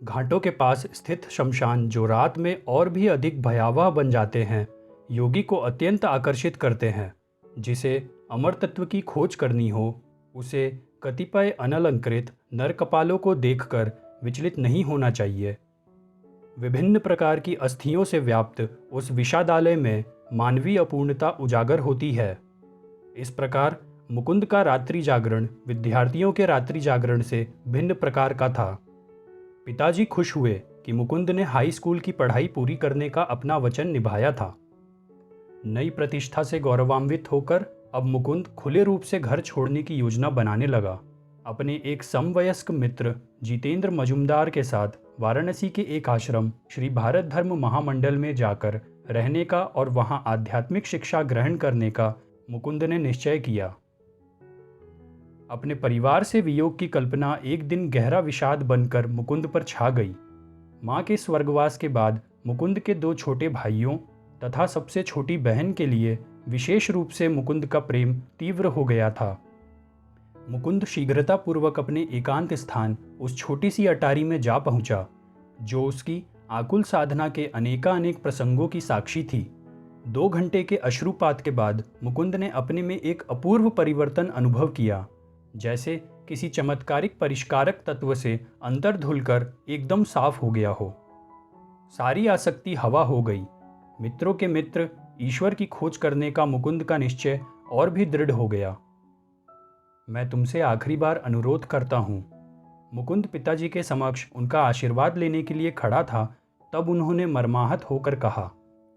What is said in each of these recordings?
घाटों के पास स्थित शमशान जो रात में और भी अधिक भयावह बन जाते हैं, योगी को अत्यंत आकर्षित करते हैं। जिसे अमर तत्व की खोज करनी हो, उसे कतिपय अनलंकृत नरकपालों को देखकर विचलित नहीं होना चाहिए। विभिन्न प्रकार की अस्थियों से व्याप्त उस विषादालय में मानवीय अपूर्णता उजागर होती है। इस प्रकार मुकुंद का रात्रि जागरण विद्यार्थियों के रात्रि जागरण से भिन्न प्रकार का था। पिताजी खुश हुए कि मुकुंद ने हाई स्कूल की पढ़ाई पूरी करने का अपना वचन निभाया था। नई प्रतिष्ठा से गौरवान्वित होकर अब मुकुंद खुले रूप से घर छोड़ने की योजना बनाने लगा। अपने एक समवयस्क मित्र जितेंद्र मजुमदार के साथ वाराणसी के एक आश्रम श्री भारत धर्म महामंडल में जाकर रहने का और वहां आध्यात्मिक शिक्षा ग्रहण करने का मुकुंद ने निश्चय किया। अपने परिवार से वियोग की कल्पना एक दिन गहरा विषाद बनकर मुकुंद पर छा गई। माँ के स्वर्गवास के बाद मुकुंद के दो छोटे भाइयों तथा सबसे छोटी बहन के लिए विशेष रूप से मुकुंद का प्रेम तीव्र हो गया था। मुकुंद शीघ्रतापूर्वक अपने एकांत स्थान उस छोटी सी अटारी में जा पहुंचा, जो उसकी आकुल साधना के अनेकानेक प्रसंगों की साक्षी थी। 2 घंटे के अश्रुपात के बाद मुकुंद ने अपने में एक अपूर्व परिवर्तन अनुभव किया, जैसे किसी चमत्कारिक परिष्कारक तत्व से अंतर धुलकर एकदम साफ हो गया हो। सारी आसक्ति हवा हो गई। मित्रों के मित्र ईश्वर की खोज करने का मुकुंद का निश्चय और भी दृढ़ हो गया। मैं तुमसे आखिरी बार अनुरोध करता हूँ। मुकुंद पिताजी के समक्ष उनका आशीर्वाद लेने के लिए खड़ा था, तब उन्होंने मर्माहत होकर कहा,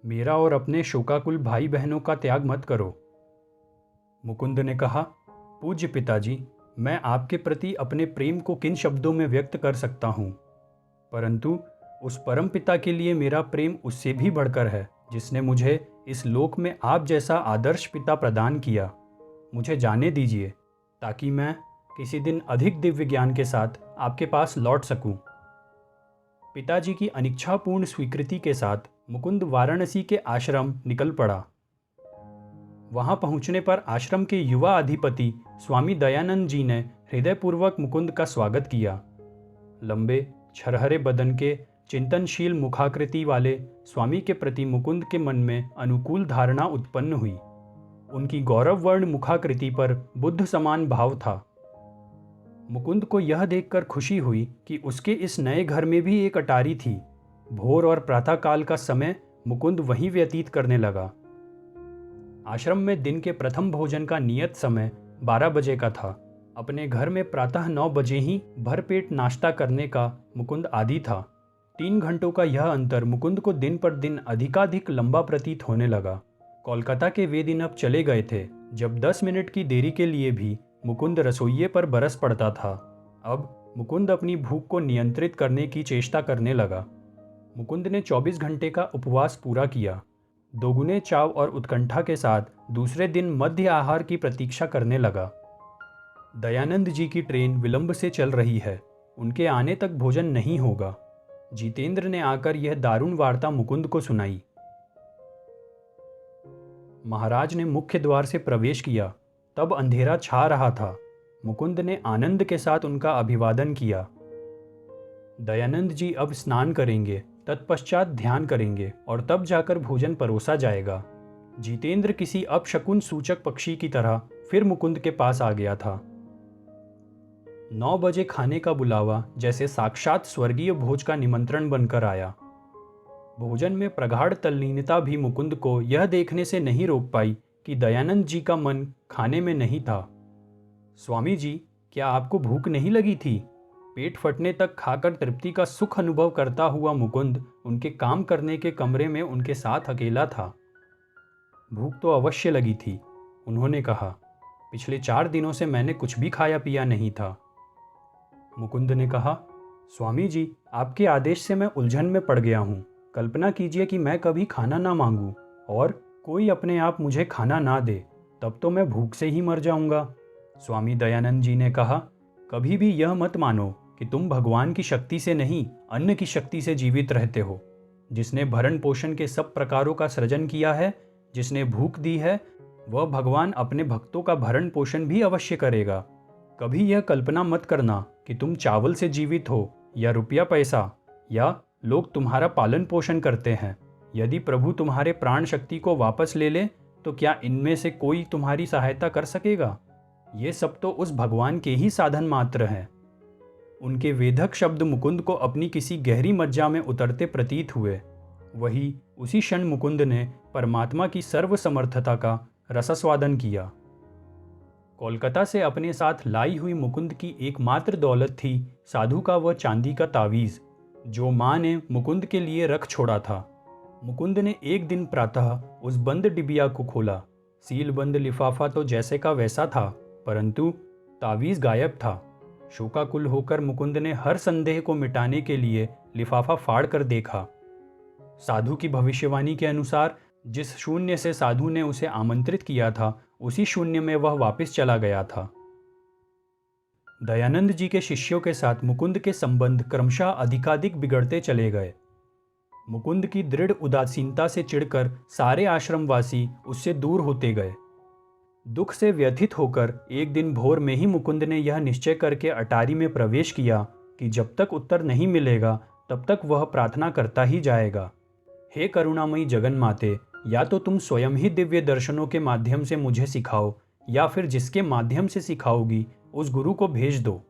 मेरा और अपने शोकाकुल भाई बहनों का त्याग मत करो। मुकुंद ने कहा, पूज्य पिताजी, मैं आपके प्रति अपने प्रेम को किन शब्दों में व्यक्त कर सकता हूँ, परंतु उस परम पिता के लिए मेरा प्रेम उससे भी बढ़कर है, जिसने मुझे इस लोक में आप जैसा आदर्श पिता प्रदान किया। मुझे जाने दीजिए, ताकि मैं किसी दिन अधिक दिव्य ज्ञान के साथ आपके पास लौट सकूं। पिताजी की अनिच्छापूर्ण स्वीकृति के साथ मुकुंद वाराणसी के आश्रम निकल पड़ा। वहां पहुंचने पर आश्रम के युवा अधिपति स्वामी दयानंद जी ने हृदयपूर्वक मुकुंद का स्वागत किया। लंबे छरहरे बदन के चिंतनशील मुखाकृति वाले स्वामी के प्रति मुकुंद के मन में अनुकूल धारणा उत्पन्न हुई। उनकी गौरववर्ण मुखाकृति पर बुद्ध समान भाव था। मुकुंद को यह देखकर खुशी हुई कि उसके इस नए घर में भी एक अटारी थी। भोर और प्रातःकाल का समय मुकुंद वहीं व्यतीत करने लगा। आश्रम में दिन के प्रथम भोजन का नियत समय 12 बजे का था। अपने घर में प्रातः 9 बजे ही भरपेट नाश्ता करने का मुकुंद आदी था। 3 घंटों का यह अंतर मुकुंद को दिन पर दिन अधिकाधिक लंबा प्रतीत होने लगा। कोलकाता के वे दिन अब चले गए थे, जब 10 मिनट की देरी के लिए भी मुकुंद रसोइये पर बरस पड़ता था। अब मुकुंद अपनी भूख को नियंत्रित करने की चेष्टा करने लगा। मुकुंद ने 24 घंटे का उपवास पूरा किया। दोगुने चाव और उत्कंठा के साथ दूसरे दिन मध्य आहार की प्रतीक्षा करने लगा। दयानंद जी की ट्रेन विलंब से चल रही है, उनके आने तक भोजन नहीं होगा। जितेंद्र ने आकर यह दारुण वार्ता मुकुंद को सुनाई। महाराज ने मुख्य द्वार से प्रवेश किया, तब अंधेरा छा रहा था। मुकुंद ने आनंद के साथ उनका अभिवादन किया। दयानंद जी अब स्नान करेंगे, तत्पश्चात ध्यान करेंगे और तब जाकर भोजन परोसा जाएगा। जितेंद्र किसी अपशकुन सूचक पक्षी की तरह फिर मुकुंद के पास आ गया था। 9 बजे खाने का बुलावा जैसे साक्षात स्वर्गीय भोज का निमंत्रण बनकर आया। भोजन में प्रगाढ़ तल्लीनता भी मुकुंद को यह देखने से नहीं रोक पाई कि दयानंद जी का मन खाने में नहीं था। स्वामी जी, क्या आपको भूख नहीं लगी थी? पेट फटने तक खाकर तृप्ति का सुख अनुभव करता हुआ मुकुंद उनके काम करने के कमरे में उनके साथ अकेला था। भूख तो अवश्य लगी थी, उन्होंने कहा। पिछले 4 दिनों से मैंने कुछ भी खाया पिया नहीं था। मुकुंद ने कहा, स्वामी जी, आपके आदेश से मैं उलझन में पड़ गया हूँ। कल्पना कीजिए कि मैं कभी खाना ना मांगूं और कोई अपने आप मुझे खाना ना दे, तब तो मैं भूख से ही मर जाऊंगा। स्वामी दयानंद जी ने कहा, कभी भी यह मत मानो कि तुम भगवान की शक्ति से नहीं, अन्न की शक्ति से जीवित रहते हो। जिसने भरण पोषण के सब प्रकारों का सृजन किया है, जिसने भूख दी है, वह भगवान अपने भक्तों का भरण पोषण भी अवश्य करेगा। कभी यह कल्पना मत करना कि तुम चावल से जीवित हो या रुपया पैसा या लोग तुम्हारा पालन पोषण करते हैं? यदि प्रभु तुम्हारे प्राण शक्ति को वापस ले ले तो क्या इनमें से कोई तुम्हारी सहायता कर सकेगा? ये सब तो उस भगवान के ही साधन मात्र हैं। उनके वेधक शब्द मुकुंद को अपनी किसी गहरी मज्जा में उतरते प्रतीत हुए। वही उसी क्षण मुकुंद ने परमात्मा की सर्वसमर्थता का रसास्वादन किया। कोलकाता से अपने साथ लाई हुई मुकुंद की एकमात्र दौलत थी साधु का वह चांदी का तावीज़, जो माँ ने मुकुंद के लिए रख छोड़ा था। मुकुंद ने एक दिन प्रातः उस बंद डिबिया को खोला। सीलबंद लिफाफा तो जैसे का वैसा था, परंतु तावीज़ गायब था। शोकाकुल होकर मुकुंद ने हर संदेह को मिटाने के लिए लिफाफा फाड़ कर देखा। साधु की भविष्यवाणी के अनुसार जिस शून्य से साधु ने उसे आमंत्रित किया था, उसी शून्य में वह वापस चला गया था। दयानंद जी के शिष्यों के साथ मुकुंद के संबंध क्रमशः अधिकाधिक बिगड़ते चले गए। मुकुंद की दृढ़ उदासीनता से चिढ़कर सारे आश्रमवासी उससे दूर होते गए। दुख से व्यथित होकर एक दिन भोर में ही मुकुंद ने यह निश्चय करके अटारी में प्रवेश किया कि जब तक उत्तर नहीं मिलेगा तब तक वह प्रार्थना करता ही जाएगा। हे करुणामयी जगन माते, या तो तुम स्वयं ही दिव्य दर्शनों के माध्यम से मुझे सिखाओ, या फिर जिसके माध्यम से सिखाओगी उस गुरु को भेज दो।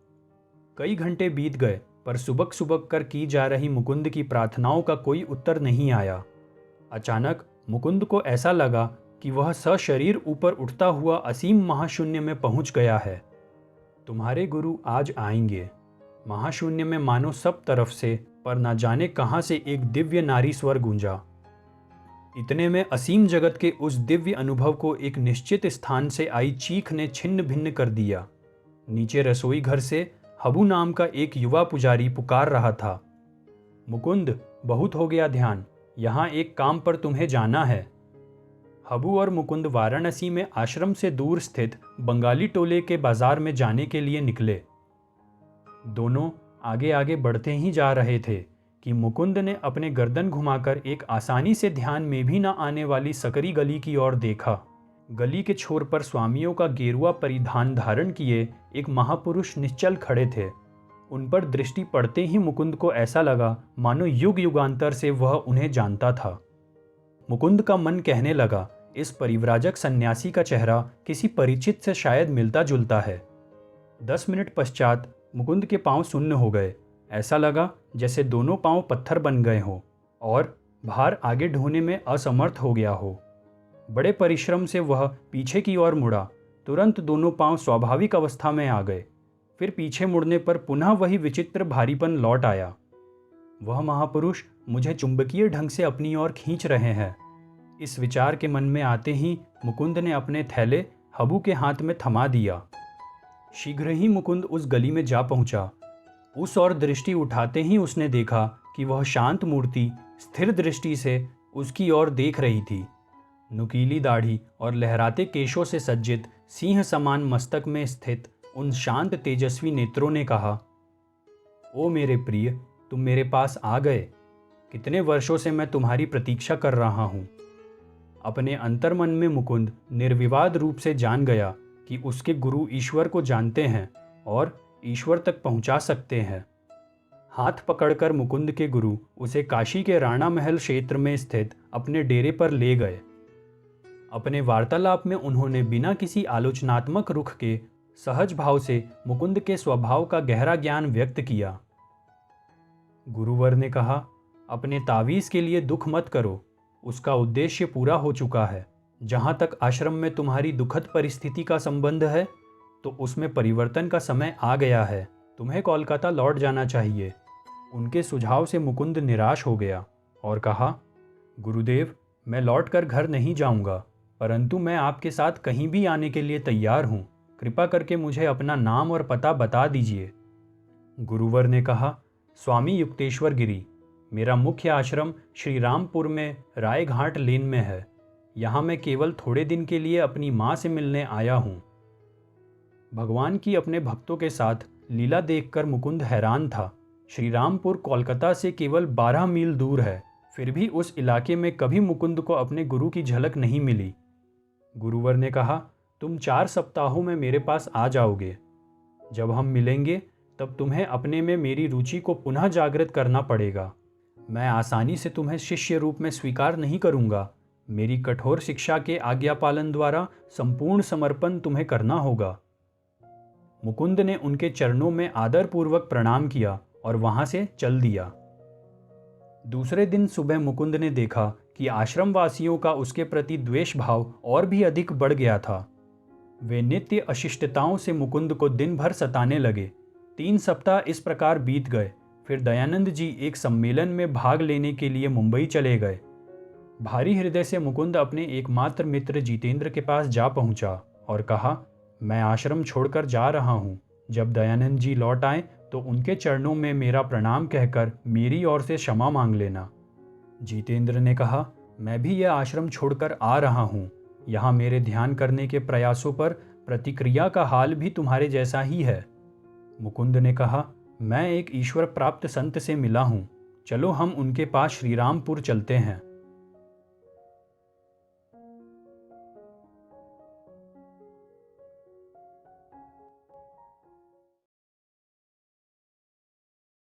कई घंटे बीत गए, पर सुबक सुबक कर की जा रही मुकुंद की प्रार्थनाओं का कोई उत्तर नहीं आया। अचानक मुकुंद को ऐसा लगा कि वह सशरीर ऊपर उठता हुआ असीम महाशून्य में पहुंच गया है। तुम्हारे गुरु आज आएंगे। महाशून्य में मानो सब तरफ से, पर न जाने कहां से एक दिव्य नारी स्वर गूंजा। इतने में असीम जगत के उस दिव्य अनुभव को एक निश्चित स्थान से आई चीख ने छिन्न भिन्न कर दिया। नीचे रसोई घर से हबू नाम का एक युवा पुजारी पुकार रहा था, मुकुंद, बहुत हो गया ध्यान, यहाँ एक काम पर तुम्हें जाना है। हबू और मुकुंद वाराणसी में आश्रम से दूर स्थित बंगाली टोले के बाजार में जाने के लिए निकले। दोनों आगे आगे बढ़ते ही जा रहे थे कि मुकुंद ने अपने गर्दन घुमाकर एक आसानी से ध्यान में भी न आने वाली सकरी गली की ओर देखा। गली के छोर पर स्वामियों का गेरुआ परिधान धारण किए एक महापुरुष निश्चल खड़े थे। उन पर दृष्टि पड़ते ही मुकुंद को ऐसा लगा मानो युग युगांतर से वह उन्हें जानता था। मुकुंद का मन कहने लगा, इस परिव्राजक सन्यासी का चेहरा किसी परिचित से शायद मिलता जुलता है। 10 मिनट पश्चात मुकुंद के पांव सुन्न हो गए। ऐसा लगा जैसे दोनों पांव पत्थर बन गए हों और भार आगे ढोने में असमर्थ हो गया हो। बड़े परिश्रम से वह पीछे की ओर मुड़ा। तुरंत दोनों पांव स्वाभाविक अवस्था में आ गए। फिर पीछे मुड़ने पर पुनः वही विचित्र भारीपन लौट आया। वह महापुरुष मुझे चुंबकीय ढंग से अपनी ओर खींच रहे हैं। इस विचार के मन में आते ही मुकुंद ने अपने थैले हबू के हाथ में थमा दिया। शीघ्र ही मुकुंद उस गली में जा पहुंचा। उस ओर दृष्टि उठाते ही उसने देखा कि वह शांत मूर्ति स्थिर दृष्टि से उसकी ओर देख रही थी। नुकीली दाढ़ी और लहराते केशों से सज्जित सिंह समान मस्तक में स्थित उन शांत तेजस्वी नेत्रों ने कहा, ओ मेरे प्रिय, तुम मेरे पास आ गए। कितने वर्षों से मैं तुम्हारी प्रतीक्षा कर रहा हूँ। अपने अंतर्मन में मुकुंद निर्विवाद रूप से जान गया कि उसके गुरु ईश्वर को जानते हैं और ईश्वर तक पहुंचा सकते हैं। हाथ पकड़कर मुकुंद के गुरु उसे काशी के राणा महल क्षेत्र में स्थित अपने डेरे पर ले गए। अपने वार्तालाप में उन्होंने बिना किसी आलोचनात्मक रुख के सहज भाव से मुकुंद के स्वभाव का गहरा ज्ञान व्यक्त किया। गुरुवर ने कहा, अपने तावीज़ के लिए दुख मत करो, उसका उद्देश्य पूरा हो चुका है। जहाँ तक आश्रम में तुम्हारी दुखद परिस्थिति का संबंध है, तो उसमें परिवर्तन का समय आ गया है। तुम्हें कोलकाता लौट जाना चाहिए। उनके सुझाव से मुकुंद निराश हो गया और कहा, गुरुदेव, मैं लौट कर घर नहीं जाऊंगा, परंतु मैं आपके साथ कहीं भी आने के लिए तैयार हूँ। कृपा करके मुझे अपना नाम और पता बता दीजिए। गुरुवर ने कहा, स्वामी युक्तेश्वर गिरी, मेरा मुख्य आश्रम श्री रामपुर में रायघाट लेन में है। यहाँ मैं केवल थोड़े दिन के लिए अपनी माँ से मिलने आया हूँ। भगवान की अपने भक्तों के साथ लीला देखकर मुकुंद हैरान था। श्री रामपुर कोलकाता से केवल 12 मील दूर है, फिर भी उस इलाके में कभी मुकुंद को अपने गुरु की झलक नहीं मिली। गुरुवर ने कहा, तुम 4 सप्ताहों में मेरे पास आ जाओगे। जब हम मिलेंगे तब तुम्हें अपने में मेरी रुचि को पुनः जागृत करना पड़ेगा। मैं आसानी से तुम्हें शिष्य रूप में स्वीकार नहीं करूँगा। मेरी कठोर शिक्षा के आज्ञा पालन द्वारा संपूर्ण समर्पण तुम्हें करना होगा। मुकुंद ने उनके चरणों में आदरपूर्वक प्रणाम किया और वहां से चल दिया। दूसरे दिन सुबह मुकुंद ने देखा कि आश्रमवासियों का उसके प्रति द्वेष भाव और भी अधिक बढ़ गया था। वे नित्य अशिष्टताओं से मुकुंद को दिन भर सताने लगे। 3 सप्ताह इस प्रकार बीत गए। फिर दयानंद जी एक सम्मेलन में भाग लेने के लिए मुंबई चले गए। भारी हृदय से मुकुंद अपने एकमात्र मित्र जितेंद्र के पास जा पहुंचा और कहा, मैं आश्रम छोड़कर जा रहा हूँ। जब दयानंद जी लौट आए तो उनके चरणों में मेरा प्रणाम कहकर मेरी ओर से क्षमा मांग लेना। जितेंद्र ने कहा, मैं भी यह आश्रम छोड़कर आ रहा हूँ। यहाँ मेरे ध्यान करने के प्रयासों पर प्रतिक्रिया का हाल भी तुम्हारे जैसा ही है। मुकुंद ने कहा, मैं एक ईश्वर प्राप्त संत से मिला हूँ। चलो हम उनके पास श्रीरामपुर चलते हैं।